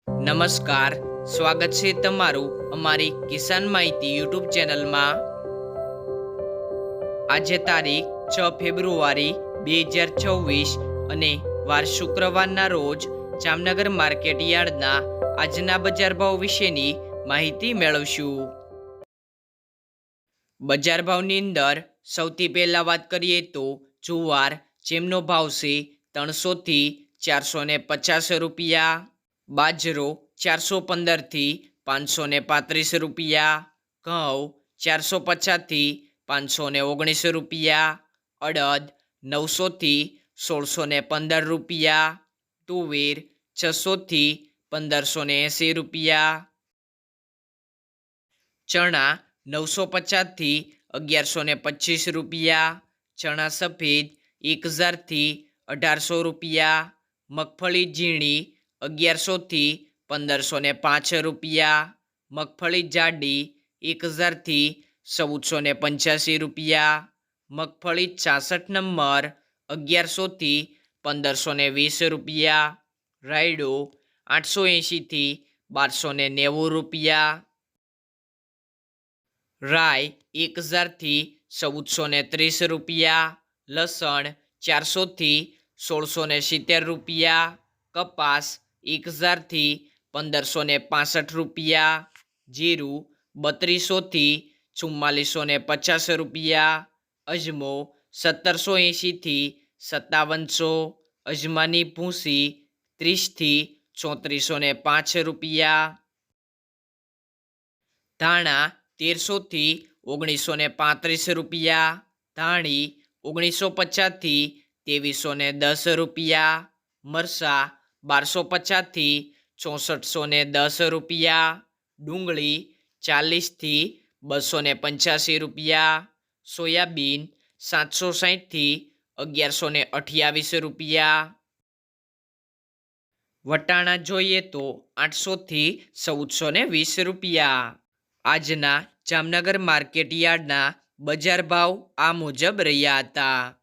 નમસ્કાર, સ્વાગત છે તમારું અમારી કિસાન માહિતી યુટ્યુબ ચેનલમાં। આજે તારીખ 6 ફેબ્રુઆરી 2024 અને વાર શુક્રવારના રોજ જામનગર માર્કેટ યાર્ડના આજના બજાર ભાવ વિશેની માહિતી મેળવશું। બજાર ભાવની અંદર સૌથી પહેલા વાત કરીએ તો જુવાર, જેમનો ભાવ છે 300 થી 450 રૂપિયા, બાજરો 415 થી 535 રૂપિયા, ઘઉં 450 થી 519 રૂપિયા, અડદ 900 થી 1615 રૂપિયા, તુવેર 600 થી 1580 રૂપિયા, ચણા 950 થી 1125 રૂપિયા, ચણા સફેદ 1000 થી 1800 રૂપિયા, મગફળી ઝીણી 1100 થી 1505 રૂપિયા, મગફળી જાડી 1000 થી 1485 રૂપિયા, મગફળી 66 નંબર 1100 થી 1520 રૂપિયા, રાયડો 880 થી 1290 રૂપિયા, રાય 1000 થી 1430 રૂપિયા, લસણ 400 થી 1670 રૂપિયા, કપાસ 1000 થી 1565 રૂપિયા, જીરું 3200 થી 4450 રૂપિયા, અજમો 1780 થી 5700, અજમાની ભૂસી 30 થી 3405 રૂપિયા, ધાણા 1300 થી 1935 રૂપિયા, ધાણી 1950 થી 2310 રૂપિયા, મરસા 1250 થી 6410 રૂપિયા, ડુંગળી 40 થી 285 રૂપિયા, સોયાબીન 760 થી 1128 રૂપિયા, વટાણા જોઈએ તો 800 થી 1420 રૂપિયા। આજના જામનગર માર્કેટ યાર્ડના બજાર ભાવ આ મુજબ રહ્યા હતા।